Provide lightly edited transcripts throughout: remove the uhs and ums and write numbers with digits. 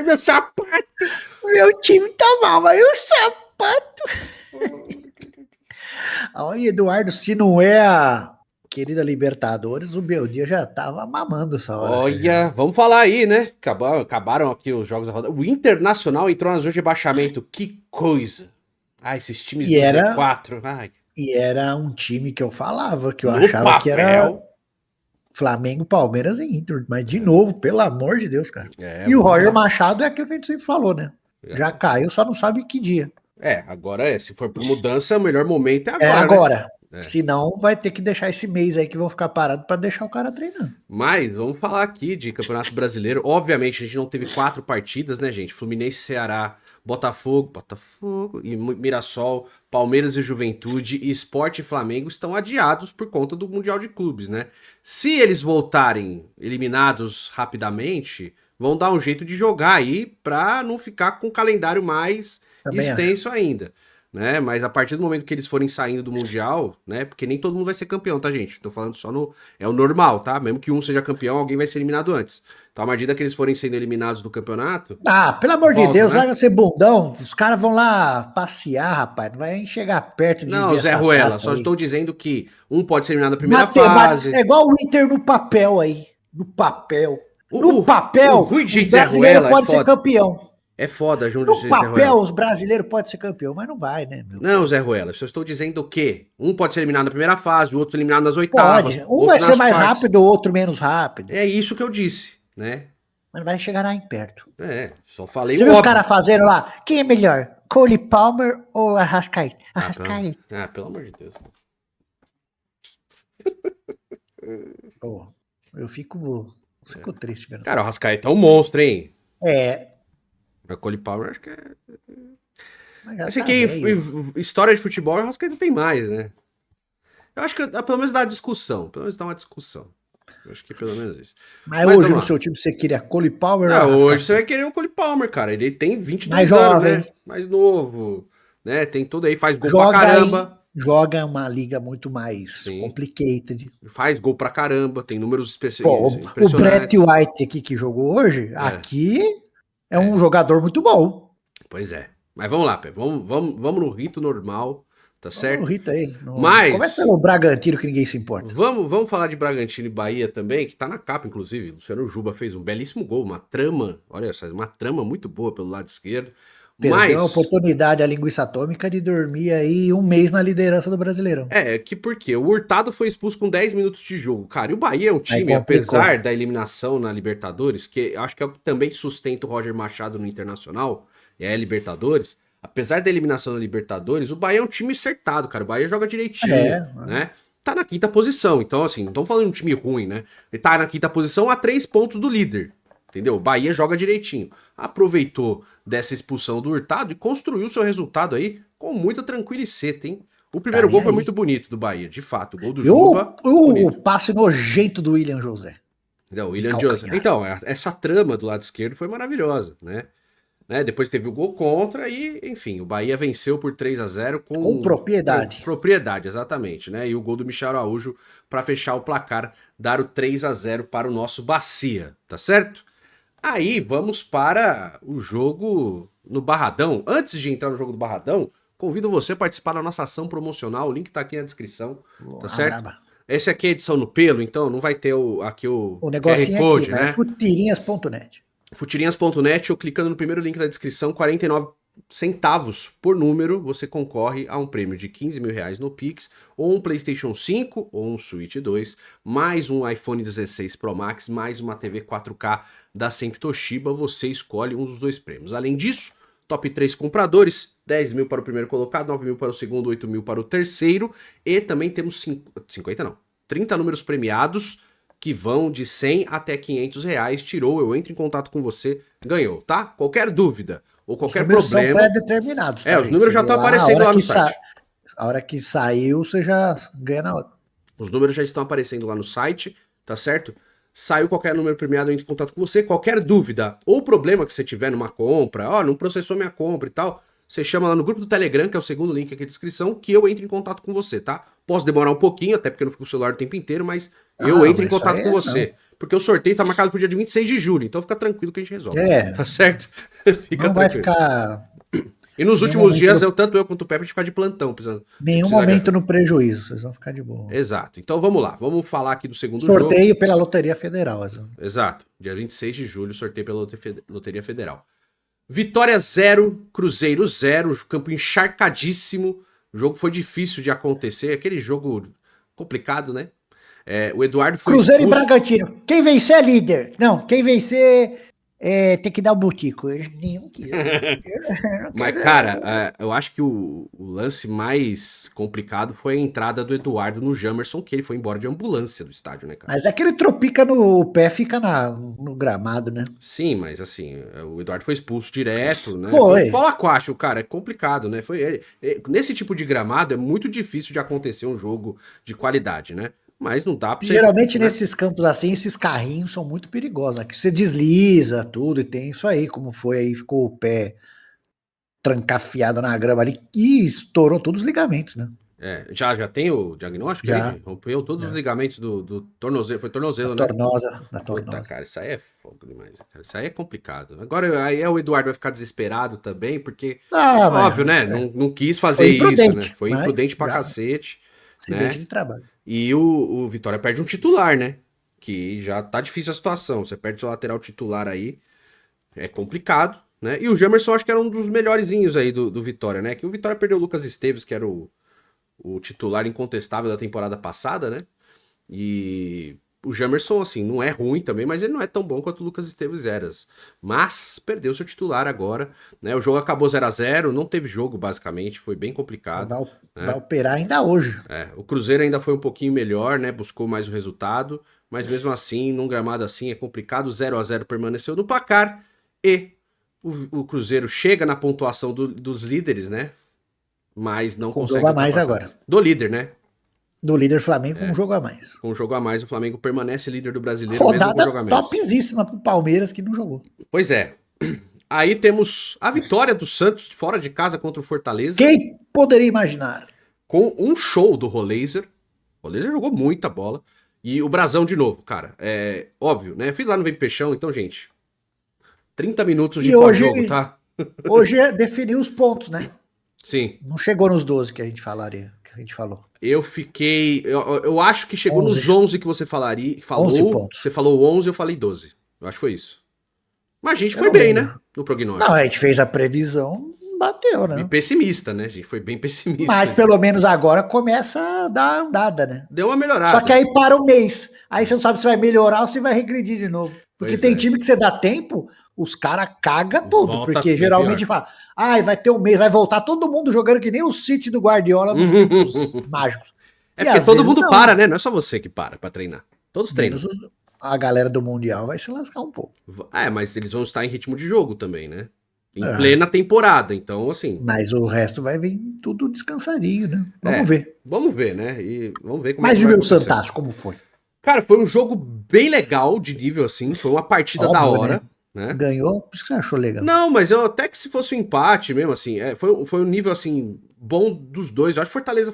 meu sapato! Meu time tá mal, mas o sapato. Olha, Eduardo, se não é a querida Libertadores, o Beldia já tava mamando essa hora. Olha, vamos falar aí, né? Acabaram aqui os jogos da rodada. O Internacional entrou na zona de rebaixamento. Que coisa! Ah, esses times do Z4. Ai. E era um time que eu falava, que eu No achava papel, que era Flamengo, Palmeiras e Inter. Mas de novo, pelo amor de Deus, cara. E o Roger Machado é aquilo que a gente sempre falou, né? Já caiu, só não sabe que dia. Agora se for por mudança, o melhor momento é agora. É agora. Né? Senão vai ter que deixar esse mês aí que vão ficar parados para deixar o cara treinando. Mas vamos falar aqui de Campeonato Brasileiro. Obviamente a gente não teve 4 partidas, né, gente? Fluminense, Ceará, Botafogo e Mirassol, Palmeiras e Juventude, e Sport e Flamengo estão adiados por conta do Mundial de Clubes, né? Se eles voltarem eliminados rapidamente, vão dar um jeito de jogar aí para não ficar com o calendário mais extenso ainda. Né? Mas a partir do momento que eles forem saindo do Mundial, né? Porque nem todo mundo vai ser campeão, tá, gente? Tô falando só no... É o normal, tá? Mesmo que um seja campeão, alguém vai ser eliminado antes. Então, à medida que eles forem sendo eliminados do campeonato... Ah, pelo amor de Deus, né? Vai ser bundão. Os caras vão lá passear, rapaz. Não vai nem chegar perto de Não, Zé Ruela, só estou dizendo que um pode ser eliminado na primeira fase. É igual o Inter no papel aí. No papel. No papel, o brasileiro pode ser campeão. É foda, João No papel, os brasileiros podem ser campeão, mas não vai, né? Não, Zé Ruela, eu estou dizendo que um pode ser eliminado na primeira fase, o outro eliminado nas oitavas. Pode. Um vai ser mais rápido, o outro menos rápido. É isso que eu disse, né? Mas vai chegar lá em perto. Só falei Você viu os caras fazendo lá? Quem é melhor? Cole Palmer ou Arrascaeta? Arrascaeta. Pelo amor de Deus. Eu fico triste vendo. Cara, o Arrascaeta é um monstro, hein? O Cole Palmer, acho que é... Assim, que história de futebol, o Arrascaeta tem mais, né? Eu acho que pelo menos dá discussão. Pelo menos dá uma discussão. Eu acho que pelo menos isso. Mas hoje no seu time você queria Cole Palmer? Hoje você vai querer o Cole Palmer, cara. Ele tem 22 anos, né? Mais novo. Né? Tem tudo aí, faz gol pra caramba. Joga uma liga muito mais complicated. Faz gol pra caramba, tem números especiais. O Brett White aqui que jogou hoje, aqui é um jogador muito bom. Pois é. Mas vamos lá, Pé. Vamos no rito normal, tá certo? Vamos no rito aí. Mas... Começa pelo Bragantino, que ninguém se importa. Vamos falar de Bragantino e Bahia também, que tá na capa, inclusive. Luciano Juba fez um belíssimo gol, uma trama, olha só, uma trama muito boa pelo lado esquerdo. Perdeu a oportunidade, a linguiça atômica, de dormir aí um mês na liderança do Brasileirão. Porque o Hurtado foi expulso com 10 minutos de jogo. Cara, e o Bahia é um time, apesar da eliminação na Libertadores, que acho que é o que também sustenta o Roger Machado no Internacional, a Libertadores, apesar da eliminação na Libertadores, o Bahia é um time acertado, cara. O Bahia joga direitinho, né? Tá na 5ª posição, então assim, não estamos falando de um time ruim, né? Ele tá na 5ª posição a 3 pontos do líder. Entendeu? O Bahia joga direitinho. Aproveitou dessa expulsão do Hurtado e construiu seu resultado aí com muita tranquilidade, hein? O primeiro gol foi muito bonito do Bahia, de fato. O gol do Juba. O passe nojento do William José. Não, o William José. Então, essa trama do lado esquerdo foi maravilhosa, né? Depois teve o gol contra e, enfim, o Bahia venceu por 3-0 com propriedade. Com propriedade, exatamente, né? E o gol do Michel Araújo para fechar o placar, dar o 3-0 para o nosso Bacia, tá certo? Aí vamos para o jogo no Barradão. Antes de entrar no jogo do Barradão, convido você a participar da nossa ação promocional. O link tá aqui na descrição, tá certo? Braba. Esse aqui é edição no pelo, então não vai ter aqui o negocinho QR Code, aqui, né? Futirinhas.net. Futirinhas.net, ou clicando no primeiro link da descrição, 49 centavos por número, você concorre a um prêmio de 15 mil reais no Pix, ou um PlayStation 5, ou um Switch 2, mais um iPhone 16 Pro Max, mais uma TV 4K da Sempre Toshiba. Você escolhe um dos dois prêmios. Além disso, top 3 compradores, 10 mil para o primeiro colocado, 9 mil para o segundo, 8 mil para o terceiro, e também temos 30 números premiados, que vão de 100 até 500 reais. Tirou, eu entro em contato com você, ganhou, tá? Qualquer dúvida ou qualquer problema... São pré-determinados. Os números já estão aparecendo lá no site. A hora que saiu, você já ganha na hora. Os números já estão aparecendo lá no site, tá certo? Saiu qualquer número premiado, eu entro em contato com você. Qualquer dúvida ou problema que você tiver numa compra, não processou minha compra e tal, você chama lá no grupo do Telegram, que é o segundo link aqui na descrição, que eu entro em contato com você, tá? Posso demorar um pouquinho, até porque eu não fico com o celular o tempo inteiro, mas eu entro em contato com você. porque o sorteio tá marcado pro dia de 26 de julho, então fica tranquilo que a gente resolve. Tá certo? Fica não tranquilo. Vai ficar... E nos últimos dias, tanto eu quanto o Pepe, a gente fica de plantão. Nenhum momento no prejuízo, vocês vão ficar de boa. Exato. Então vamos lá, vamos falar aqui do segundo jogo. Sorteio pela Loteria Federal. Exato. Dia 26 de julho, sorteio pela Loteria Federal. Vitória 0, Cruzeiro 0, campo encharcadíssimo. O jogo foi difícil de acontecer, aquele jogo complicado, né? O Eduardo foi Cruzeiro expulso. E Bragantino. Quem vencer é líder. Não, quem vencer tem que dar o botico. Nenhum quis. Mas, cara, eu acho que o lance mais complicado foi a entrada do Eduardo no Jamerson, que ele foi embora de ambulância do estádio, né, cara? Mas é que ele tropica no pé, fica no gramado, né? Sim, mas assim, o Eduardo foi expulso direto, né? Foi. Pau aquático, cara, é complicado, né? Nesse tipo de gramado é muito difícil de acontecer um jogo de qualidade, né? Mas não dá pra você... Geralmente, né? Nesses campos assim, esses carrinhos são muito perigosos, né? Que você desliza tudo e tem isso aí, como foi aí, ficou o pé trancafiado na grama ali e estourou todos os ligamentos, né? Já tem o diagnóstico? Já. Aí? Rompeu todos os ligamentos do tornozelo, foi tornozelo, da né? Da tornosa. Puta, cara, isso aí é fogo demais, cara. Isso aí é complicado. Agora, aí o Eduardo vai ficar desesperado também, porque, óbvio, né? Não quis fazer isso, né? Foi imprudente pra cacete. Acidente de trabalho. E o Vitória perde um titular, né? Que já tá difícil a situação. Você perde seu lateral titular aí, é complicado, né? E o Jamerson acho que era um dos melhorzinhos aí do Vitória, né? Que o Vitória perdeu o Lucas Esteves, que era o titular incontestável da temporada passada, né? E o Jamerson, assim, não é ruim também, mas ele não é tão bom quanto o Lucas Esteves Eras. Mas perdeu seu titular agora, né? O jogo acabou 0-0, não teve jogo, basicamente, foi bem complicado. Vai operar ainda hoje. O Cruzeiro ainda foi um pouquinho melhor, né? Buscou mais o resultado, mas mesmo assim, num gramado assim, é complicado. 0-0 permaneceu no placar e o Cruzeiro chega na pontuação dos líderes, né? Mas não com consegue. Com um jogo a mais agora. Do líder, né? Do líder Flamengo com um jogo a mais. Com um jogo a mais, o Flamengo permanece líder do Brasileiro. Rodada mesmo com um jogo a menos. Topzíssima pro Palmeiras que não jogou. Pois é. Aí temos a vitória do Santos fora de casa contra o Fortaleza. Quem poderia imaginar? Com um show do Roleiser. O Roleiser jogou muita bola. E o Brasão de novo, cara. É óbvio, né? Fiz lá no Vem Peixão, então, gente. 30 minutos de pós-jogo, tá? Hoje definiu os pontos, né? Sim. Não chegou nos 12 que a gente falou. Eu fiquei... Eu acho que chegou 11. Nos 11 que você falou. 11 pontos. Você falou 11, eu falei 12. Eu acho que foi isso. Mas a gente foi bem, né? No prognóstico. Não, a gente fez a previsão, bateu, né? E pessimista, né? A gente foi bem pessimista. Mas pelo menos agora começa a dar andada, né? Deu uma melhorada. Só que aí para o mês. Aí você não sabe se vai melhorar ou se vai regredir de novo. Porque tem time que você dá tempo, os caras cagam tudo. Volta, porque geralmente fala, vai ter um mês, vai voltar todo mundo jogando que nem o City do Guardiola nos tempos mágicos. É porque todo mundo para, né? Não é só você que para pra treinar. Todos treinam. A galera do Mundial vai se lascar um pouco. Mas eles vão estar em ritmo de jogo também, né? Em plena temporada, então assim... Mas o resto vai vir tudo descansadinho, né? Vamos ver. Vamos ver, né? E vamos ver como Mas e o meu Santástico, como foi? Cara, foi um jogo bem legal de nível, assim. Foi uma partida da hora, né? Ganhou? Por isso que você achou legal. Não, mas eu até que se fosse um empate mesmo, assim... foi um nível, assim, bom dos dois. Eu acho que Fortaleza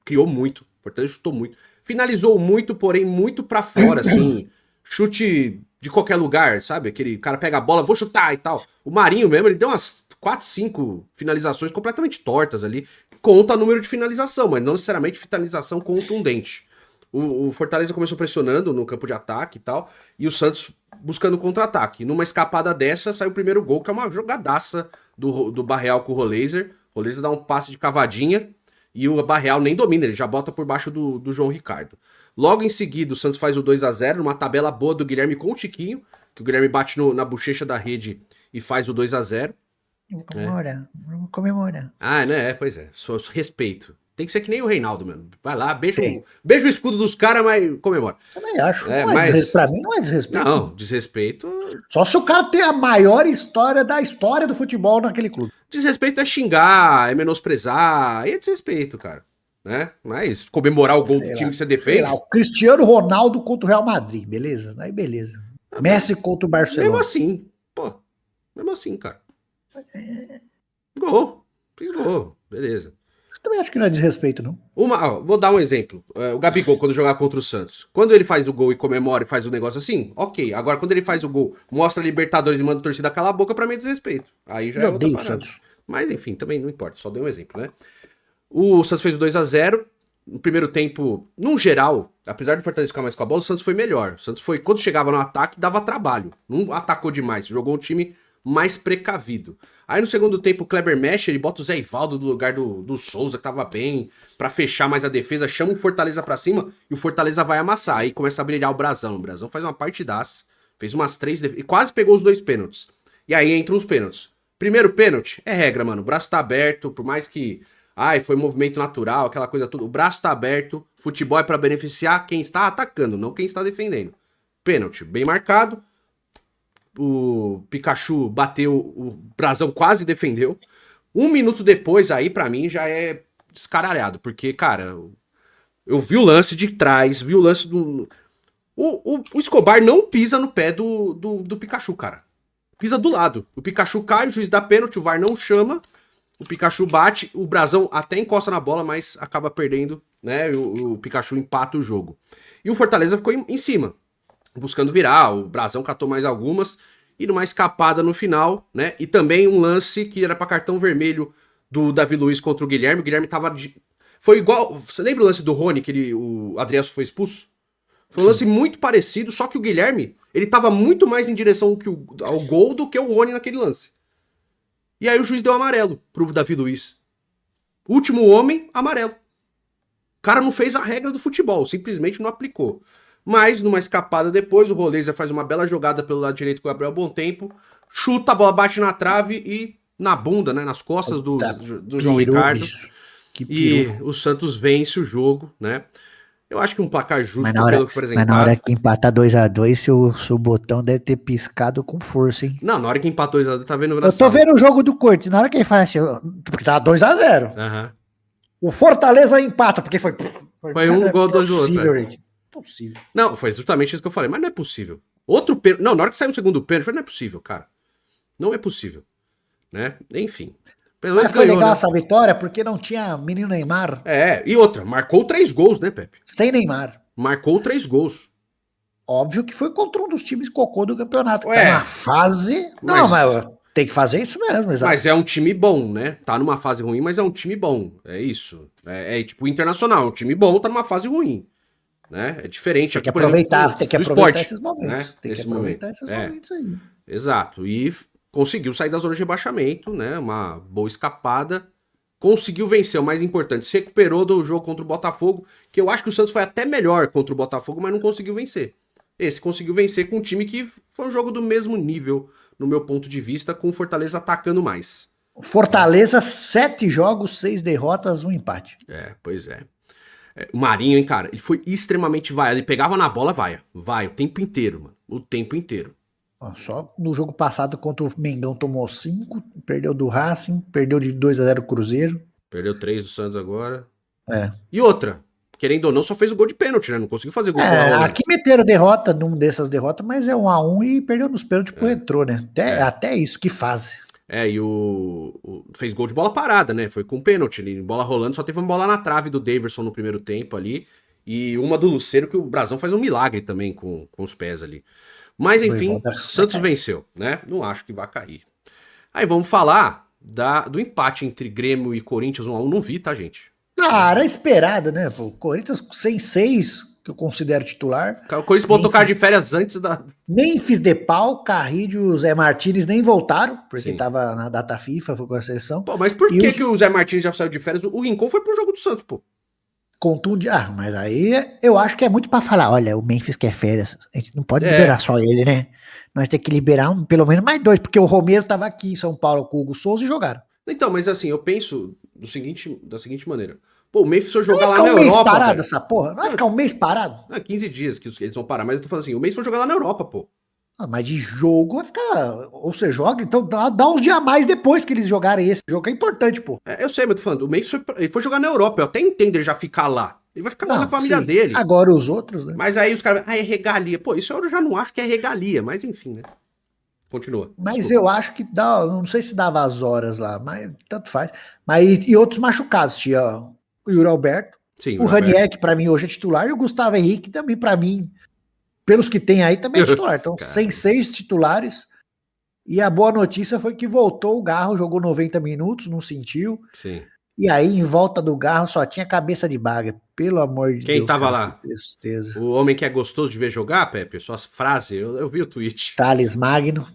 criou muito. Fortaleza chutou muito. Finalizou muito, porém muito pra fora, assim... Chute de qualquer lugar, sabe? Aquele cara pega a bola, vou chutar e tal. O Marinho mesmo, ele deu umas 4, 5 finalizações completamente tortas ali. Conta número de finalização, mas não necessariamente finalização contundente. O Fortaleza começou pressionando no campo de ataque e tal, e o Santos buscando contra-ataque. Numa escapada dessa, saiu o primeiro gol, que é uma jogadaça do Barreal com o Roleiser. O Roleiser dá um passe de cavadinha, e o Barreal nem domina, ele já bota por baixo do João Ricardo. Logo em seguida, o Santos faz o 2-0, numa tabela boa do Guilherme com o Tiquinho, que o Guilherme bate na bochecha da rede e faz o 2-0. Vamos comemorar. Né? Pois é. Respeito. Tem que ser que nem o Reinaldo, mano. Vai lá, beija o escudo dos caras, mas comemora. Também acho. Pra mim não é desrespeito. Não, desrespeito... Só se o cara tem a maior história do futebol naquele clube. Desrespeito é xingar, é menosprezar, aí é desrespeito, cara. Né? Mas comemorar o gol do time que você defende... o Cristiano Ronaldo contra o Real Madrid, beleza? Aí beleza. Messi contra o Barcelona. Mesmo assim, cara. Gol. Fiz gol. Beleza. Também acho que não é desrespeito, não. Vou dar um exemplo. O Gabigol, quando jogar contra o Santos. Quando ele faz o gol e comemora e faz o negócio assim, ok. Agora, quando ele faz o gol, mostra a Libertadores e manda a torcida calar a boca, pra mim é desrespeito. Aí já é outra parada. Santos. Mas, enfim, também não importa. Só dei um exemplo, né? O Santos fez o 2-0. No primeiro tempo, num geral, apesar de o Fortaleza ficar mais com a bola, o Santos foi melhor. O Santos foi, quando chegava no ataque, dava trabalho. Não atacou demais. Jogou um time mais precavido. Aí no segundo tempo o Kleber mexe, ele bota o Zé Ivaldo no lugar do Souza, que tava bem, pra fechar mais a defesa, chama o Fortaleza pra cima e o Fortaleza vai amassar. Aí começa a brilhar o Brasão. O Brasão faz uma partidaça, fez umas 3 e quase pegou os 2 pênaltis. E aí entram os pênaltis. Primeiro pênalti, é regra, mano. O braço tá aberto, por mais que... foi movimento natural, aquela coisa toda. O braço tá aberto, futebol é pra beneficiar quem está atacando, não quem está defendendo. Pênalti, bem marcado. O Pikachu bateu, o Brasão quase defendeu. 1 minuto depois, aí pra mim já é descaralhado, porque, cara, eu vi o lance de trás, vi o lance do... O Escobar não pisa no pé do Pikachu, cara. Pisa do lado. O Pikachu cai, o juiz dá pênalti, o VAR não chama, o Pikachu bate, o Brasão até encosta na bola, mas acaba perdendo, né? O Pikachu empata o jogo. E o Fortaleza ficou em cima, buscando virar, o Brasão catou mais algumas, e numa escapada no final, né? E também um lance que era pra cartão vermelho do Davi Luiz contra o Guilherme tava... Foi igual... Você lembra o lance do Rony, que o Adrielson foi expulso? Foi um lance muito parecido, só que o Guilherme, ele tava muito mais em direção ao gol do que o Rony naquele lance. E aí o juiz deu amarelo pro Davi Luiz. Último homem, amarelo. O cara não fez a regra do futebol, simplesmente não aplicou. Mas, numa escapada depois, o Roleiser faz uma bela jogada pelo lado direito com o Gabriel Bontempo, chuta, a bola bate na trave e na bunda, né, nas costas do João Ricardo. E o Santos vence o jogo, né? Eu acho que um placar justo pelo que apresentado. Mas na hora que empatar 2-2, seu botão deve ter piscado com força, hein? Não, na hora que empatou 2-2, tá vendo? Eu tô vendo o jogo do Cortes, na hora que ele fala assim, porque tava 2-0. Uhum. O Fortaleza empata, porque foi um gol do outro. Gente. Possível. Não, foi justamente isso que eu falei, mas não é possível. Outro pênalti. Não, na hora que saiu o segundo pênalti, eu falei, não é possível, cara. Não é possível. Né? Enfim. Mas foi legal, né? Essa vitória, porque não tinha menino Neymar. E outra, marcou 3 gols, né, Pepe? Sem Neymar. Marcou 3 gols. Óbvio que foi contra um dos times cocô do campeonato. Tá numa fase... Não, mas tem que fazer isso mesmo, exato. Mas é um time bom, né? Tá numa fase ruim, mas é um time bom. É isso. É tipo Internacional, um time bom, tá numa fase ruim. Né? É diferente. Tem que aproveitar, esporte, esses momentos. Né? Tem que aproveitar esses momentos aí. Exato. E conseguiu sair da zona de rebaixamento, né? Uma boa escapada. Conseguiu vencer, o mais importante. Se recuperou do jogo contra o Botafogo, que eu acho que o Santos foi até melhor contra o Botafogo, mas não conseguiu vencer. Esse conseguiu vencer com um time que foi um jogo do mesmo nível, no meu ponto de vista, com o Fortaleza atacando mais. Fortaleza, 7 jogos, 6 derrotas, 1 empate. Pois é. O Marinho, hein, cara, ele foi extremamente vaiado. Ele pegava na bola, vai o tempo inteiro, mano. O tempo inteiro. Só no jogo passado contra o Mengão tomou 5, perdeu do Racing, perdeu de 2-0 o Cruzeiro. Perdeu 3 do Santos agora. É. E outra, querendo ou não, só fez o gol de pênalti, né? Não conseguiu fazer gol. Aqui meteram derrota numa dessas derrotas, mas é 1-1 e perdeu nos pênaltis pro Retrô, né? Até isso, que fase. E fez gol de bola parada, né? Foi com pênalti ali, bola rolando, só teve uma bola na trave do Daverson no primeiro tempo ali, e uma do Lucero, que o Brasão faz um milagre também com os pés ali. Mas enfim, Santos venceu, né? Não acho que vai cair. Aí vamos falar do empate entre Grêmio e Corinthians 1-1, não vi, tá, gente? Era esperado, né? O Corinthians sem 6, que eu considero titular. O Corinthians botou cara de férias antes da... Memphis Depay, Carrilho, Zé Martins nem voltaram, porque tava na data FIFA, foi com a seleção. Pô, mas por que o Zé Martins já saiu de férias? O Rincon foi pro jogo do Santos, pô. Contunde. Mas aí eu acho que é muito pra falar, olha, o Memphis quer férias, a gente não pode liberar só ele, né? Nós temos que liberar pelo menos mais 2, porque o Romero tava aqui em São Paulo com o Hugo Souza e jogaram. Então, mas assim, eu penso da seguinte maneira. Pô, o Memphis foi jogar lá na Europa. Vai ficar um mês parado essa porra? Vai ficar um mês parado? 15 dias que eles vão parar, mas eu tô falando assim, o Memphis foi jogar lá na Europa, pô. Mas de jogo vai ficar... Ou você joga, então dá uns dias a mais depois que eles jogarem esse jogo, é importante, pô. Eu sei, mas eu tô falando, o Memphis ele foi jogar na Europa, eu até entendo ele já ficar lá. Ele vai ficar lá na família dele. Agora os outros, né? Mas aí os caras, é regalia. Pô, isso eu já não acho que é regalia, mas enfim, né? Continua. Mas Desculpa. eu acho que dá, não sei se dava as horas lá, mas tanto faz. Mas e outros machucados, tinha o Yuri Alberto, Sim, o Ranieri, que pra mim hoje é titular, e o Gustavo Henrique também, pra mim, pelos que tem aí, também é titular. Então, sem 6 titulares. E a boa notícia foi que voltou o Garro, jogou 90 minutos, não sentiu. Sim. E aí, em volta do Garro, só tinha cabeça de baga. Pelo amor de Quem Deus, tava cara, lá? que tristeza. O homem que é gostoso de ver jogar, Pepe? Suas frases, eu vi o tweet. Thales Magno.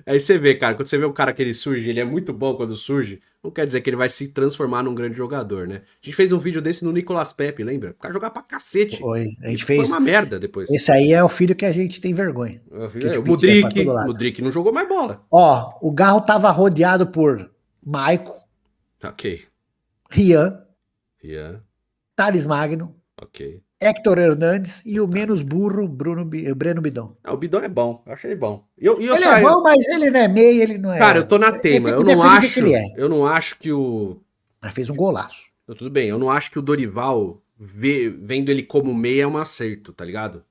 Aí você vê, cara, quando você vê um cara que ele surge, ele é muito bom quando surge, não quer dizer que ele vai se transformar num grande jogador, né? A gente fez um vídeo desse no Nicolas Pepe, lembra? O cara jogava pra cacete. Foi. A gente Foi fez. uma merda depois. Esse aí é o filho que a gente tem vergonha. Que O pedia pra todo lado. Mudryk não jogou mais bola. Ó, o Garro tava rodeado por Maico, Ok. Rian, Yeah, Thales Magno, ok. Héctor Hernandes e o menos burro Breno Bidon. Ah, o Bidon é bom, eu acho ele bom. Ele é bom, mas ele não é meio, ele não é. Cara, eu tô na teima. Eu não acho. Eu não acho que o. Mas fez um golaço. Tudo bem, eu não acho que o Dorival, vendo ele como meia, é um acerto, tá ligado?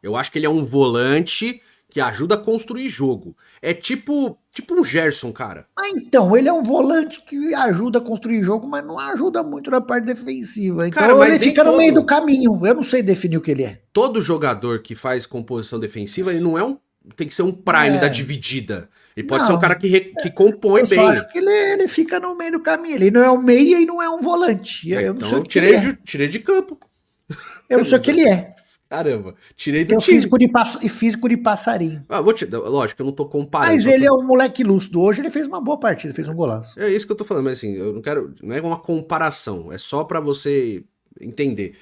Eu acho que ele é um volante que ajuda a construir jogo. É tipo um Gerson, cara. Ah, então, ele é um volante que ajuda a construir jogo, mas não ajuda muito na parte defensiva. Então, Cara, ele fica no meio do caminho. Eu não sei definir o que ele é. Todo jogador que faz composição defensiva, ele não é um. Tem que ser um prime da dividida. Ele pode ser um cara que compõe bem. Eu acho que ele fica no meio do caminho. Ele não é um meia e não é um volante. Eu não sei o que ele é. Tirei de campo. Eu não sei o que ele é. Caramba, tirei do time. Físico de passarinho. Lógico, eu não tô comparando. Mas ele é um moleque lúcido. Hoje ele fez uma boa partida, fez um golaço. É isso que eu tô falando, mas assim, eu não quero. Não é uma comparação, é só pra você entender.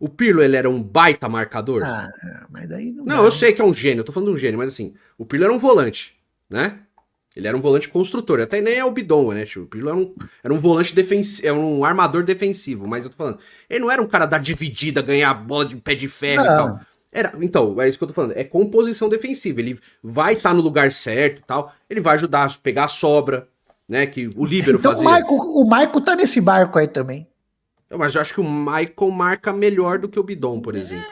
O Pirlo, ele era um baita marcador? Ah, mas daí não. Não, eu sei que é um gênio, eu tô falando de um gênio, mas assim, o Pirlo era um volante, né? Ele era um volante construtor, até nem é o Bidon, né, tio? O Pirlo era um volante defensivo, era um armador defensivo, mas eu tô falando, ele não era um cara da dividida, ganhar a bola de pé de ferro e tal. Então, é isso que eu tô falando, é composição defensiva, ele vai estar no lugar certo e tal, ele vai ajudar a pegar a sobra, né, que o líbero então, fazia. O Michael tá nesse barco aí também. Mas eu acho que o Michael marca melhor do que o Bidon, por exemplo.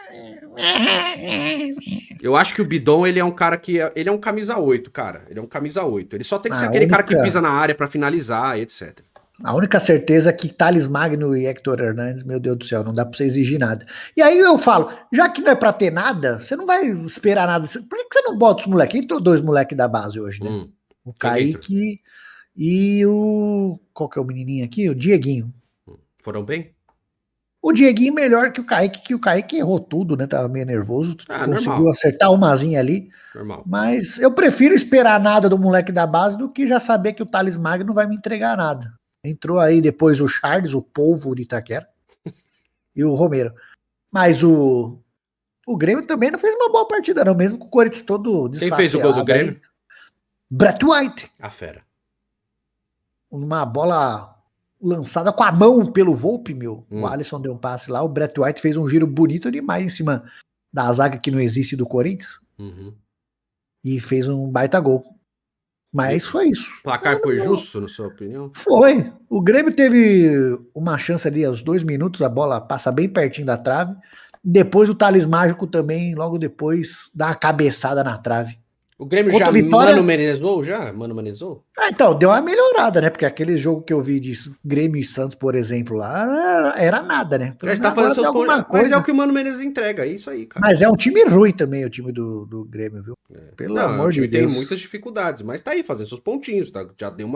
Eu acho que o Bidon, ele é um cara que... Ele é um camisa 8, cara. Ele é um camisa 8. Ele só tem que ser aquele cara que pisa na área pra finalizar e etc. A única certeza é que Thales Magno e Héctor Hernandes, meu Deus do céu, não dá pra você exigir nada. E aí eu falo, já que não é pra ter nada, você não vai esperar nada. Por que você não bota os moleques? Entrou 2 moleques da base hoje, né? O Kaique e o... Qual que é o menininho aqui? O Dieguinho. Foram bem? O Dieguinho melhor que o Kaique errou tudo, né? Tava meio nervoso, conseguiu normal. acertar umazinha ali. Normal. Mas eu prefiro esperar nada do moleque da base do que já saber que o Thales Magno não vai me entregar nada. Entrou aí depois o Charles, o polvo de Itaquera, e o Romero. Mas o Grêmio também não fez uma boa partida, não, mesmo com o Corinthians todo desfacelado. Quem fez o gol do Grêmio? Aí. Brett White. A fera. Uma bola lançada com a mão pelo Volpe, meu. O Alisson deu um passe lá, o Brett White fez um giro bonito demais em cima da zaga que não existe do Corinthians. E fez um baita gol. Mas foi isso. O placar foi justo, na sua opinião? Foi. O Grêmio teve uma chance ali aos 2 minutos, a bola passa bem pertinho da trave. Depois o Thales Mágico também, logo depois, dá uma cabeçada na trave. O Grêmio já mano-menezou? Mano-menezou? Então, deu uma melhorada, né? Porque aquele jogo que eu vi de Grêmio e Santos, por exemplo, lá, era nada, né? Já está fazendo seus pontos. Mas é o que o Mano Menezes entrega, é isso aí, cara. Mas é um time ruim também, o time do Grêmio, viu? Pelo amor de Deus. Tem muitas dificuldades, mas tá aí fazendo seus pontinhos, tá? Já deu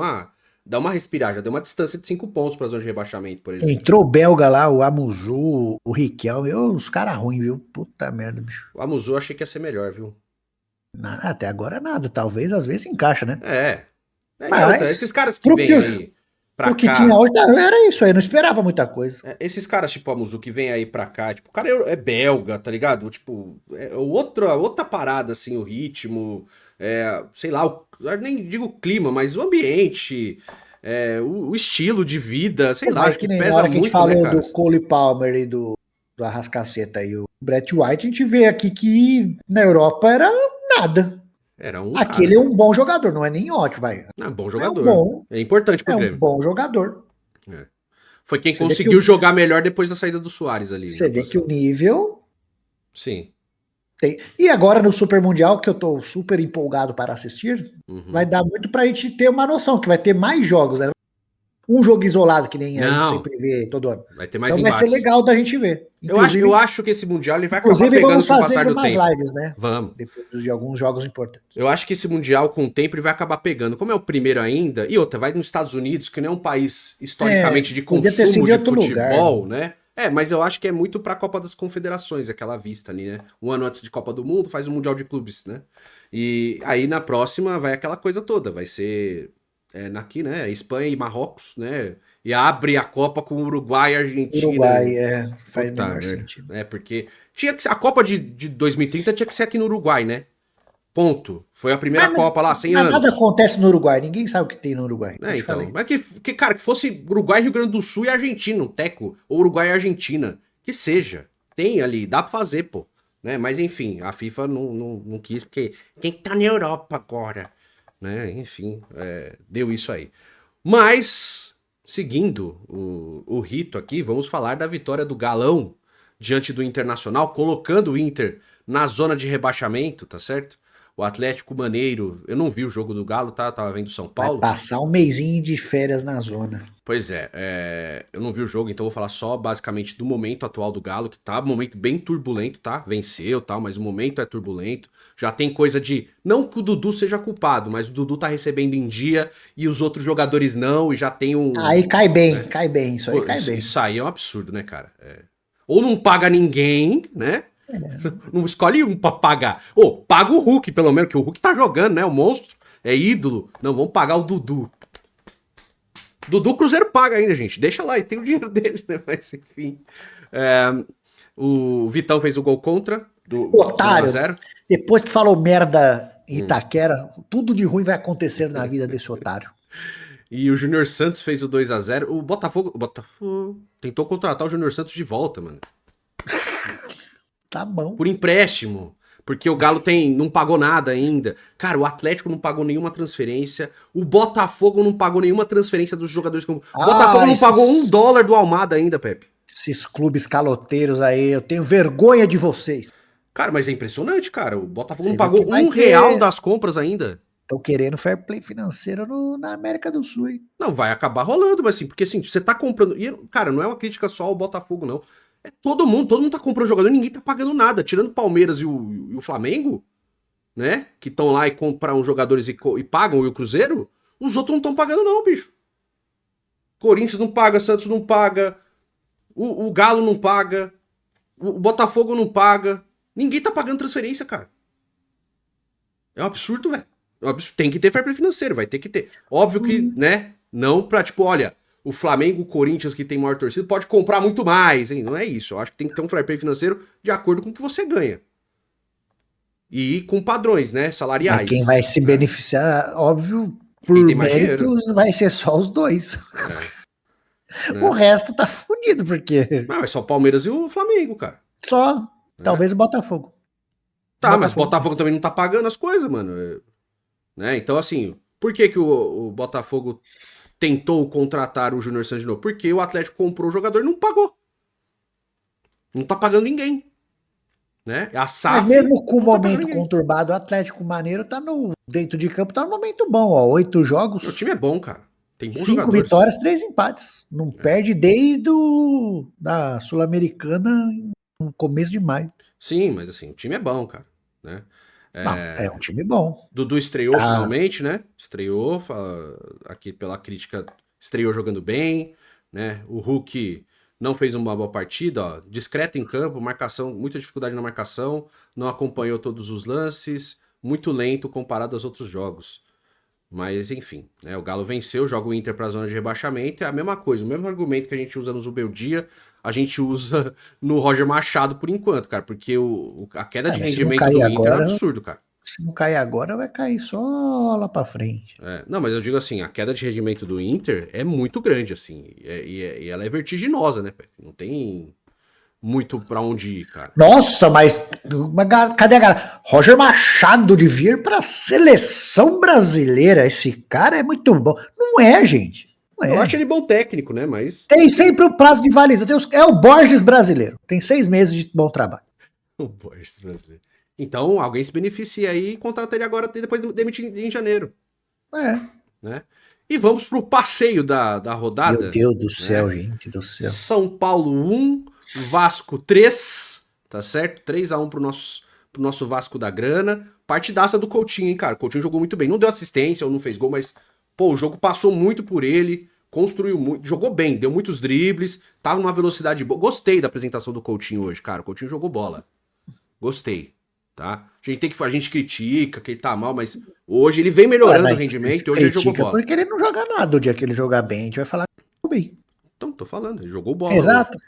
dá uma respirada, já deu uma distância de 5 pontos pra zona de rebaixamento, por exemplo. Entrou o belga lá, o Amuzu, o Riquelme, os caras ruins, viu? Puta merda, bicho. O Amuzu eu achei que ia ser melhor, viu? Até agora nada, talvez às vezes encaixa, né? Mas esses caras que vêm aí pra cá... O que tinha hoje era isso aí, não esperava muita coisa. Esses caras tipo a Muzu que vêm aí pra cá, tipo, o cara é belga, tá ligado? Tipo, outra parada, assim, o ritmo, sei lá, eu nem digo clima, mas o ambiente, o estilo de vida, sei lá, acho que nem pesa hora que muito, a gente falou, né, cara? do Cole Palmer e do Arrascaeta e o Brett White, a gente vê aqui que na Europa era nada. Aqui ele é um bom jogador, não é nem ótimo, vai. É um bom jogador. É importante pro Grêmio. É um bom jogador. Foi quem conseguiu jogar melhor depois da saída do Soares ali. Você vê que o nível... Sim. E agora no Super Mundial, que eu tô super empolgado para assistir, vai dar muito pra gente ter uma noção, que vai ter mais jogos, né? Um jogo isolado, que nem a gente sempre vê todo ano. Vai ter mais então embates. vai ser legal da gente ver. Eu acho que esse Mundial ele vai acabar pegando vamos com o passar fazer do umas tempo. lives, né? Vamos. Depois de alguns jogos importantes. Eu acho que esse Mundial, com o tempo, ele vai acabar pegando. Como é o primeiro ainda, e outra, vai nos Estados Unidos, que não é um país historicamente de consumo de futebol, lugar, né? Mas eu acho que é muito pra Copa das Confederações, aquela vista ali, né? Um ano antes de Copa do Mundo, faz o Mundial de Clubes, né? E aí na próxima vai aquela coisa toda, vai ser aqui, né? Espanha e Marrocos, né? E abre a Copa com Uruguai e Argentina. Uruguai, faz melhor sentido. Porque tinha que ser, a Copa de 2030 tinha que ser aqui no Uruguai, né? Ponto. Foi a primeira Copa lá, 100 anos. Nada acontece no Uruguai, ninguém sabe o que tem no Uruguai. Então. Mas cara, que fosse Uruguai, Rio Grande do Sul e Argentina, um teco. Ou Uruguai e Argentina. Que seja. Tem ali, dá pra fazer, pô. Né? Mas enfim, a FIFA não quis, porque tem que estar na Europa agora. Né? Enfim, deu isso aí. Mas, seguindo o rito aqui, vamos falar da vitória do Galão diante do Internacional, colocando o Inter na zona de rebaixamento, tá certo? O Atlético Mineiro, eu não vi o jogo do Galo, tá? Tava vendo São Paulo. Vai passar um mesinho de férias na zona. Pois eu não vi o jogo, então vou falar só basicamente do momento atual do Galo, que tá um momento bem turbulento, tá? Venceu, tal, mas o momento é turbulento. Já tem coisa de, não que o Dudu seja culpado, mas o Dudu tá recebendo em dia e os outros jogadores não, e já tem um... Aí cai bem, cai bem, isso aí cai bem. Isso aí é um absurdo, né, cara? Ou não paga ninguém, né? Não escolhe um pra pagar. Paga o Hulk, pelo menos, que o Hulk tá jogando, né? O monstro é ídolo. Não, vamos pagar o Dudu. Dudu Cruzeiro paga ainda, gente. Deixa lá, e tem o dinheiro dele, né? Mas enfim. O Vitão fez o gol contra do Otário. 0. Depois que falou merda em Itaquera, tudo de ruim vai acontecer na vida desse otário. E o Júnior Santos fez o 2-0. O Botafogo tentou contratar o Júnior Santos de volta, mano. Tá bom. Por empréstimo. Porque o Galo não pagou nada ainda. Cara, o Atlético não pagou nenhuma transferência. O Botafogo não pagou nenhuma transferência dos jogadores. O Botafogo não pagou $1 do Almada ainda, Pepe. Esses clubes caloteiros aí, eu tenho vergonha de vocês. Cara, mas é impressionante, cara. O Botafogo não pagou R$1 das compras ainda. Estão querendo fair play financeiro na América do Sul. Hein? Não, vai acabar rolando, mas assim, porque assim, você tá comprando... E, cara, não é uma crítica só ao Botafogo, não. É todo mundo tá comprando jogador e ninguém tá pagando nada. Tirando o Palmeiras e o Flamengo, né? Que estão lá e compram jogadores e pagam, e o Cruzeiro, os outros não estão pagando não, bicho. Corinthians não paga, Santos não paga, o Galo não paga, o Botafogo não paga. Ninguém tá pagando transferência, cara. É um absurdo, velho. Tem que ter fair play financeiro, vai ter que ter. Óbvio que, né? Não pra, tipo, olha... O Flamengo, o Corinthians, que tem maior torcida, pode comprar muito mais, hein? Não é isso. Eu acho que tem que ter um fair play financeiro de acordo com o que você ganha. E com padrões, né? Salariais. Mas quem vai se beneficiar, óbvio, por méritos, vai ser só os dois. O resto tá fudido, porque... Não, é só o Palmeiras e o Flamengo, cara. Só. Talvez o Botafogo. Tá, mas o Botafogo também não tá pagando as coisas, mano. Né? Então, assim, por que o Botafogo... tentou contratar o Júnior Santos de novo? Porque o Atlético comprou o jogador e não pagou. Não tá pagando ninguém. Né? A SAF, mas mesmo com o momento conturbado, o Atlético Mineiro tá dentro de campo, tá no momento bom, ó. 8 jogos. O time é bom, cara. Tem bons 5 jogadores. vitórias, 3 empates. Não perde desde da Sul-Americana no começo de maio. Sim, mas assim, o time é bom, cara. Né? É um time bom. Dudu estreou finalmente, né? Estreou, aqui pela crítica, estreou jogando bem, né? O Hulk não fez uma boa partida, ó, discreto em campo, marcação, muita dificuldade na marcação, não acompanhou todos os lances, muito lento comparado aos outros jogos. Mas enfim, né? O Galo venceu, joga o Inter para a zona de rebaixamento, é a mesma coisa, o mesmo argumento que a gente usa no Zubeldia, a gente usa no Roger Machado por enquanto, cara, porque a queda de rendimento do Inter agora, é um absurdo, cara. Se não cair agora, vai cair só lá pra frente. Não, mas eu digo assim, a queda de rendimento do Inter é muito grande, assim, e ela é vertiginosa, né? Não tem muito pra onde ir, cara. Nossa, mas cadê a galera? Roger Machado de vir pra seleção brasileira, esse cara é muito bom. Não é, gente. Eu acho ele bom técnico, né? Mas. Tem sempre o prazo de validade. É o Borges brasileiro. Tem 6 meses de bom trabalho. O Borges brasileiro. Então, alguém se beneficia aí e contrata ele agora, depois demitir em janeiro. Né? E vamos pro passeio da rodada. Meu Deus do céu, gente do céu. São Paulo 1, Vasco 3, tá certo? 3-1 pro nosso Vasco da Grana. Partidaça do Coutinho, hein, cara? O Coutinho jogou muito bem. Não deu assistência ou não fez gol, mas, pô, o jogo passou muito por ele, construiu muito, jogou bem, deu muitos dribles, tava numa velocidade boa. Gostei da apresentação do Coutinho hoje, cara. O Coutinho jogou bola. Gostei, tá? A gente critica que ele tá mal, mas hoje ele vem melhorando o rendimento e hoje ele jogou bola. Porque ele não joga nada. O dia que ele jogar bem, a gente vai falar que jogou bem. Então, tô falando, ele jogou bola. Exato,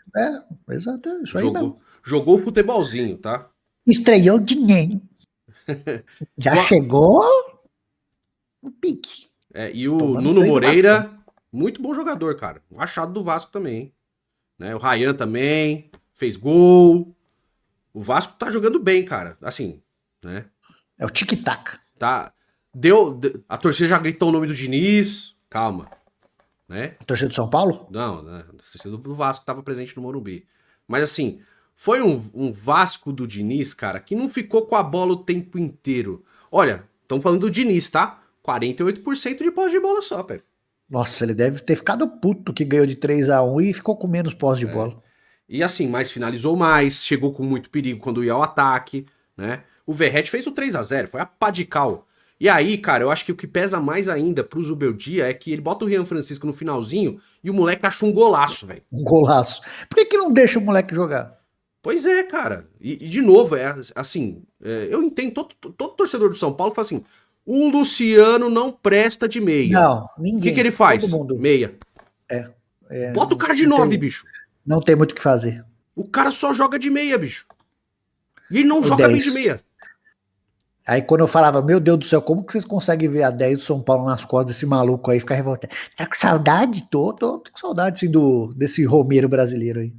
exato, é isso aí mesmo. Jogou futebolzinho, tá? Estreou de nem. Já chegou no pique. E o Nuno Moreira, muito bom jogador, cara. Um achado do Vasco também, hein? Né? O Ryan também fez gol. O Vasco tá jogando bem, cara. Assim, né? É o tic-tac. Tá. A torcida já gritou o nome do Diniz. Calma. Né? A torcida do São Paulo? Não, né? A torcida do Vasco tava presente no Morumbi. Mas assim, foi um Vasco do Diniz, cara, que não ficou com a bola o tempo inteiro. Olha, estamos falando do Diniz, tá? 48% de posse de bola só, Pepe. Nossa, ele deve ter ficado puto que ganhou de 3-1 e ficou com menos posse de bola. E assim, mas finalizou mais, chegou com muito perigo quando ia ao ataque, né? O Verratti fez o 3-0, foi a pá de cal. E aí, cara, eu acho que o que pesa mais ainda pro Zubeldia é que ele bota o Rian Francisco no finalzinho e o moleque acha um golaço, velho. Um golaço. Por que não deixa o moleque jogar? Pois é, cara. E de novo, eu entendo, todo torcedor do São Paulo fala assim, o Luciano não presta de meia. Não, ninguém. O que ele faz? Meia. Bota o cara de 9, bicho. Não tem muito o que fazer. O cara só joga de meia, bicho. E ele não joga bem de meia. Aí quando eu falava, meu Deus do céu, como que vocês conseguem ver a 10 do São Paulo nas costas desse maluco aí, ficar revoltado? Tá com saudade? Tô com saudade, sim, desse Romero brasileiro aí.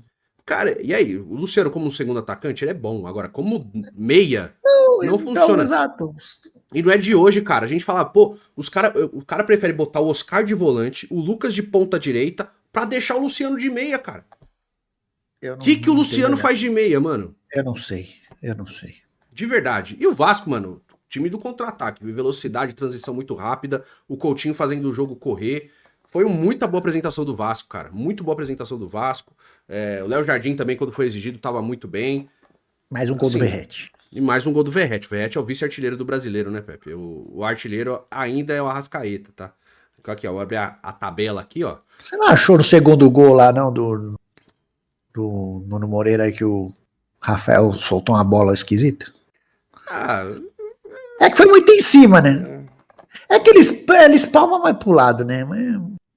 Cara, e aí, o Luciano como segundo atacante, ele é bom. Agora, como meia, não funciona. Exato. E não é de hoje, cara. A gente fala, pô, o cara prefere botar o Oscar de volante, o Lucas de ponta direita, pra deixar o Luciano de meia, cara. O que o Luciano faz de meia, mano? Eu não sei. De verdade. E o Vasco, mano, time do contra-ataque, velocidade, transição muito rápida, o Coutinho fazendo o jogo correr. Foi muita boa apresentação do Vasco, cara. Muito boa apresentação do Vasco. O Léo Jardim também, quando foi exigido, tava muito bem. Mais um gol do Verratti. E mais um gol do Verratti. O Verratti é o vice-artilheiro do brasileiro, né, Pepe? O artilheiro ainda é o Arrascaeta, tá? Aqui, ó, vou abrir a tabela aqui, ó. Você não achou no segundo gol lá, não, do Nuno Moreira aí que o Rafael soltou uma bola esquisita? É que foi muito em cima, né? É que eles palmam mais pro lado, né?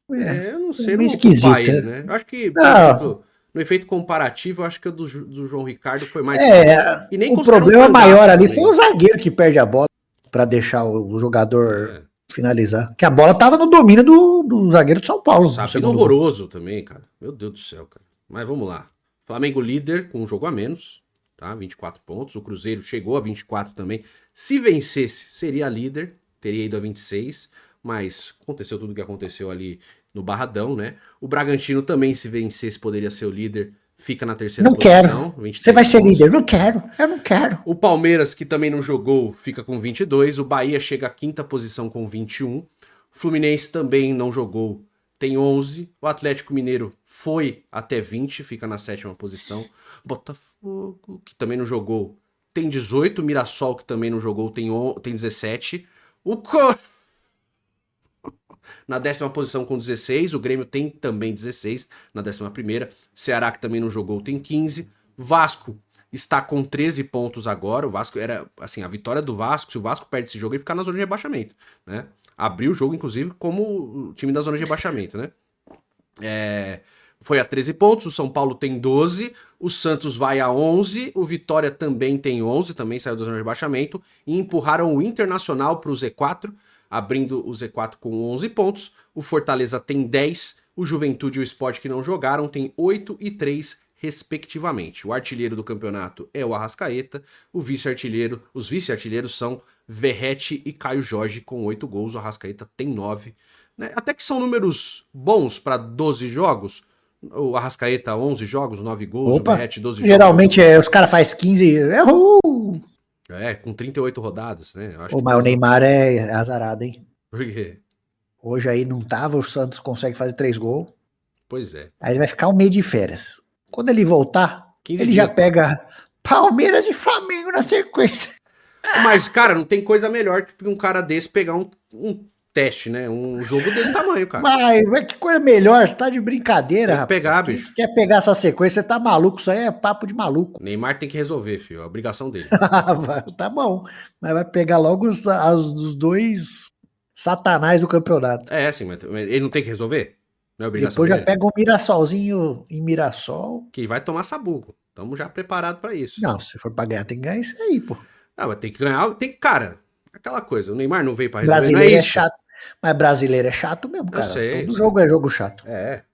Eu não sei, não esquisito, ele, né? Eu acho que, por exemplo, no efeito comparativo, eu acho que o do João Ricardo foi mais fácil. E nem o problema maior ali foi o zagueiro que perde a bola pra deixar o jogador finalizar. Que a bola tava no domínio do zagueiro de São Paulo. Sabino horroroso também, cara. Meu Deus do céu, cara. Mas vamos lá. Flamengo líder com um jogo a menos, tá? 24 pontos. O Cruzeiro chegou a 24 também. Se vencesse, seria líder. Teria ido a 26. Mas aconteceu tudo o que aconteceu ali no Barradão, né? O Bragantino também, se vencesse, poderia ser o líder. Fica na terceira posição. Você vai ser líder. Não quero. Eu não quero. O Palmeiras, que também não jogou, fica com 22. O Bahia chega à quinta posição com 21. O Fluminense também não jogou, tem 11. O Atlético Mineiro foi até 20, fica na sétima posição. Botafogo, que também não jogou, tem 18. O Mirassol, que também não jogou, tem 17. Na décima posição com 16. O Grêmio tem também 16 na 11ª. Ceará, que também não jogou, tem 15. Vasco está com 13 pontos agora. O Vasco era, assim, a vitória do Vasco, se o Vasco perde esse jogo, ele fica na zona de rebaixamento, né? Abriu o jogo, inclusive, como o time da zona de rebaixamento, né? Foi a 13 pontos, o São Paulo tem 12, o Santos vai a 11, o Vitória também tem 11, também saiu da zona de rebaixamento, e empurraram o Internacional para o Z4, abrindo o Z4 com 11 pontos, o Fortaleza tem 10, o Juventude e o Sport, que não jogaram, tem 8 e 3, respectivamente. O artilheiro do campeonato é o Arrascaeta, os vice-artilheiros são Verratti e Caio Jorge com 8 gols, o Arrascaeta tem 9, né? Até que são números bons para 12 jogos. O Arrascaeta 11 jogos, 9 gols, o Verratti 12 jogos. Geralmente os caras fazem 15, errou! Com 38 rodadas, né? Eu acho Mas o Neymar é azarado, hein? Por quê? Hoje aí não tava, o Santos consegue fazer 3 gols. Pois é. Aí ele vai ficar um mês de férias. Quando ele voltar, 15 ele dias, já pega Palmeiras e Flamengo na sequência. Mas, cara, não tem coisa melhor que um cara desse pegar um teste, né? Um jogo desse tamanho, cara. Mas que coisa melhor, você tá de brincadeira, Tem que pegar, rapaz. Quem bicho. quer pegar essa sequência, você tá maluco, isso aí é papo de maluco. Neymar tem que resolver, filho. É a obrigação dele. Tá bom, mas vai pegar logo os dois satanás do campeonato. É, sim, mas ele não tem que resolver? Não é obrigação Depois já dele? pega um Mirassolzinho em Mirassol. Que vai tomar sabugo. Estamos já preparados pra isso. Não, se for pra ganhar, tem que ganhar isso aí, pô. Ah, mas tem que ganhar. Cara, aquela coisa. O Neymar não veio pra resolver, Brasileiro não é é isso? chato. Mas brasileiro é chato mesmo, Eu cara. sei. Todo jogo é jogo chato.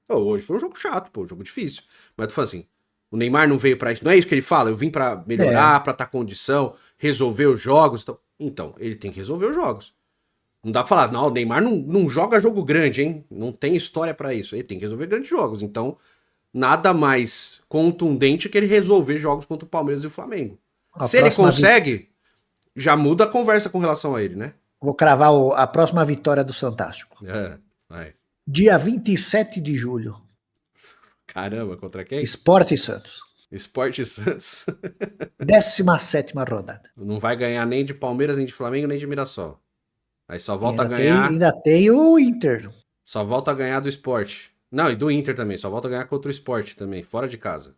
Hoje foi um jogo chato, pô. Um jogo difícil. Mas tu falando assim, o Neymar não veio pra isso. Não é isso que ele fala? Eu vim pra melhorar, pra estar condição, resolver os jogos. Então, ele tem que resolver os jogos. Não dá pra falar, não, o Neymar não joga jogo grande, hein? Não tem história pra isso. Ele tem que resolver grandes jogos. Então, nada mais contundente que ele resolver jogos contra o Palmeiras e o Flamengo. Se ele consegue, já muda a conversa com relação a ele, né? Vou cravar a próxima vitória do Fantástico. Vai. Dia 27 de julho. Caramba, contra quem? Sport e Santos. Sport e Santos. 17ª rodada. Não vai ganhar nem de Palmeiras, nem de Flamengo, nem de Mirassol. Aí só volta a ganhar. Ainda tem o Inter. Só volta a ganhar do Sport. Não, e do Inter também. Só volta a ganhar contra o Sport também, fora de casa.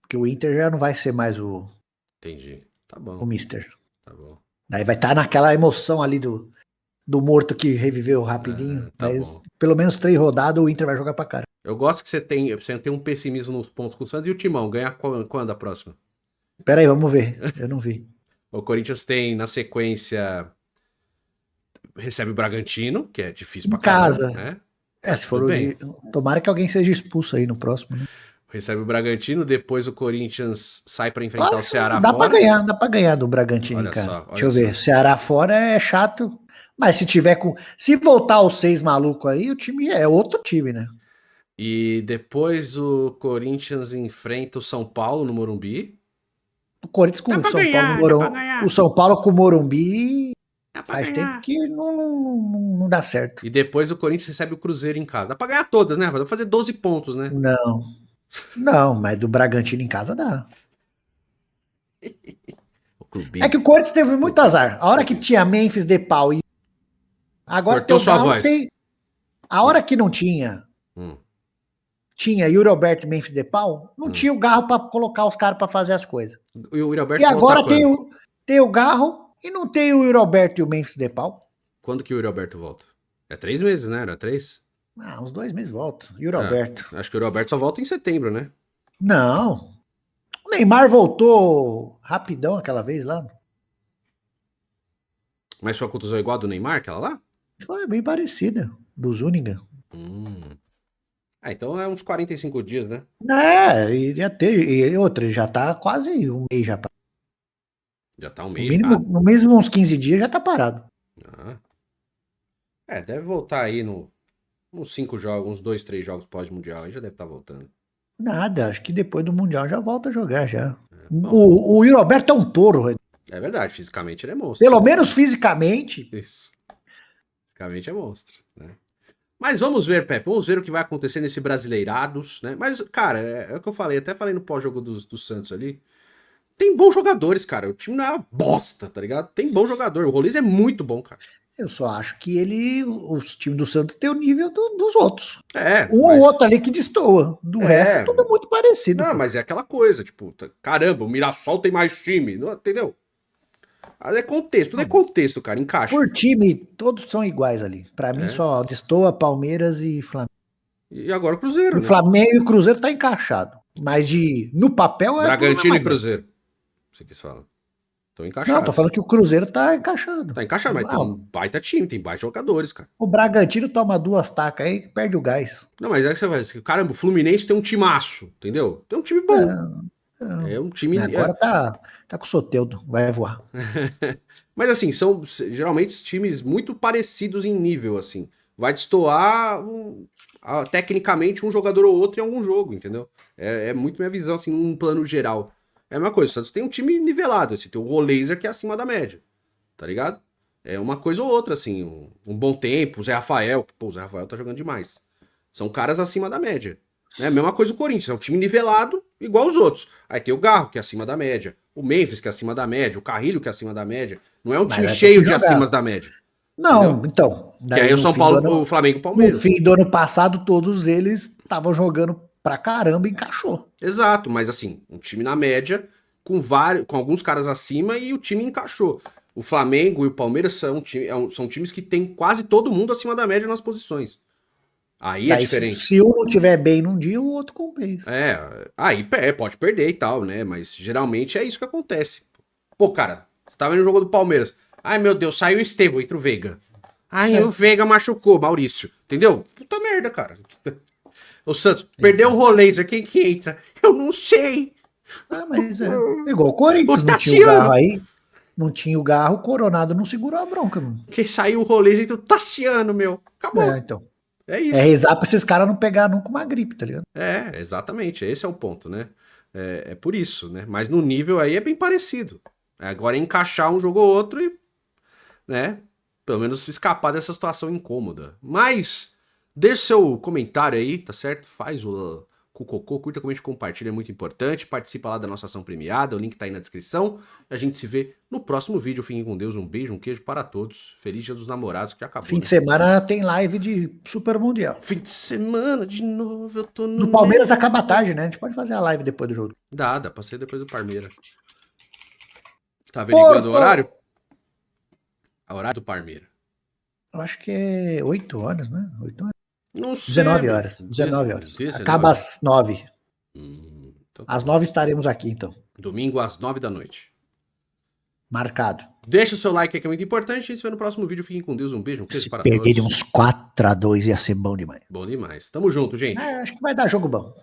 Porque o Inter já não vai ser mais o. Entendi. Tá bom. O Mister. Tá bom. Daí vai estar naquela emoção ali do morto que reviveu rapidinho. Tá Daí, bom. pelo menos 3 rodadas o Inter vai jogar pra cara. Eu gosto que você tem um pessimismo nos pontos com o Santos. E o Timão, ganha quando a próxima? Pera aí, vamos ver. Eu não vi. O Corinthians tem, na sequência, recebe o Bragantino, que é difícil pra casa. Né? Se for tomara que alguém seja expulso aí no próximo, né? Recebe o Bragantino, depois o Corinthians sai pra enfrentar o Ceará dá fora. Dá pra ganhar do Bragantino em casa. Deixa eu ver. Só. Ceará fora é chato. Mas se voltar os 6 malucos aí, o time é outro time, né? E depois o Corinthians enfrenta o São Paulo no Morumbi. O Corinthians com o São Paulo no Morumbi. O São Paulo com o Morumbi faz tempo que não dá certo. E depois o Corinthians recebe o Cruzeiro em casa. Dá pra ganhar todas, né? Dá pra fazer 12 pontos, né? Não, mas do Bragantino em casa dá. É que o Corinthians teve muito azar. A hora que tinha Memphis, Depay e... Agora cortou sua voz. A hora que não tinha... Tinha Yuri Alberto e Memphis Depay, não tinha o Garro pra colocar os caras pra fazer as coisas. E agora tem o Garro e não tem o Yuri Alberto e o Memphis Depay. Quando que o Yuri Alberto volta? É 3 meses, né? Era 3? Uns 2 meses volta. Yuri Alberto. Acho que o Yuri Alberto só volta em setembro, né? Não. O Neymar voltou rapidão aquela vez lá. Mas foi a contusão igual a do Neymar, aquela lá? Foi bem parecida. Do Zúñiga. Então é uns 45 dias, né? Iria ter. E outra, já tá quase um mês já. Já tá um mês já? No mesmo uns 15 dias já tá parado. Deve voltar aí uns 5 jogos, uns 2, 3 jogos pós-mundial. Aí já deve estar voltando. Nada, acho que depois do Mundial já volta a jogar já. O Yuri Alberto é um touro. É verdade, fisicamente ele é monstro. Pelo menos fisicamente. Isso. Fisicamente é monstro, né? Mas vamos ver, Pepe, vamos ver o que vai acontecer nesse Brasileirados, né? Mas, cara, é o que eu falei, até falei no pós-jogo do Santos ali. Tem bons jogadores, cara. O time não é uma bosta, tá ligado? Tem bom jogador. O Roliz é muito bom, cara. Eu só acho que os times do Santos tem o nível dos outros. Ou outro ali que destoa. Do resto é tudo muito parecido. Não, mas é aquela coisa, tipo, caramba, o Mirassol tem mais time, entendeu? Mas é contexto, tudo é contexto, cara, encaixa. Por time, todos são iguais ali. Pra mim só destoa Palmeiras e Flamengo. E agora o Cruzeiro, o Flamengo e o Cruzeiro tá encaixado. Mas no papel é Bragantino e Cruzeiro. Você quis falar. Estão encaixados. Não, tô falando que o Cruzeiro tá encaixado. Tá encaixado, mas tem um baita time, tem baita jogadores, cara. O Bragantino toma 2 tacas aí, perde o gás. Não, mas é que você vai dizer, caramba, o Fluminense tem um timaço, entendeu? Tem um time bom. É um time... Agora tá com o Soteldo, vai voar. Mas assim, são geralmente times muito parecidos em nível, assim. Vai destoar tecnicamente um jogador ou outro em algum jogo, entendeu? É muito minha visão, assim, num plano geral. é a mesma coisa. O Santos tem um time nivelado, assim, tem o Roleiser que é acima da média, tá ligado? É uma coisa ou outra, assim, um bom tempo, o Zé Rafael, pô, o Zé Rafael tá jogando demais. São caras acima da média. Né? Mesma coisa o Corinthians, é um time nivelado igual os outros. Aí tem o Garro, que é acima da média, o Memphis, que é acima da média, o Carrilho, que é acima da média. Não é um time cheio de acima da média. Não, entendeu? Então. Que aí o São Paulo, o Flamengo e o Palmeiras. No fim do ano passado, todos eles estavam jogando pra caramba e encaixou. Exato, mas assim, um time na média, com alguns caras acima e o time encaixou. O Flamengo e o Palmeiras são times que tem quase todo mundo acima da média nas posições. Aí é diferente. Se um não tiver bem num dia, o outro compensa. Aí pode perder e tal, né? Mas geralmente é isso que acontece. Pô, cara, você tava no jogo do Palmeiras. Ai, meu Deus, saiu o Estevão, entra o Veiga. Ai, o Veiga machucou, Maurício. Entendeu? Puta merda, cara. O Santos perdeu o Roleiser, quem que entra? Eu não sei. Mas é igual o Corinthians, não tinha o Garro aí. Não tinha o Garro, o Coronado não segurou a bronca, mano. Que saiu o Roleiser, então Tassiano, meu. Acabou. Então. É isso. É rezar pra esses caras não pegar nunca uma gripe, tá ligado? Exatamente. Esse é o ponto, né? É por isso, né? Mas no nível aí é bem parecido. Agora é encaixar um jogo ou outro e, né? Pelo menos escapar dessa situação incômoda. Mas, deixe seu comentário aí, tá certo? Faz o cocô, curta, comente, compartilha, é muito importante. Participa lá da nossa ação premiada, o link tá aí na descrição. A gente se vê no próximo vídeo. Fiquem com Deus, um beijo, um queijo para todos. Feliz Dia dos Namorados, que já acabou. Fim de semana tem live de Super Mundial. Fim de semana de novo, eu tô no... Do Palmeiras acaba a tarde, né? A gente pode fazer a live depois do jogo. Dá pra ser depois do Palmeiras. Tá averiguando o horário? O horário do Palmeiras. Eu acho que é 8 horas, né? 8 horas. Não sei. 19 horas. 19 horas. Acaba às 9. Então às 9 estaremos aqui, então. Domingo às 9 da noite. Marcado. Deixa o seu like que é muito importante. A gente se vê no próximo vídeo. Fiquem com Deus. Um beijo, um beijo para todos. Se perderem uns 4-2 ia ser bom demais. Bom demais. Tamo junto, gente. Acho que vai dar jogo bom.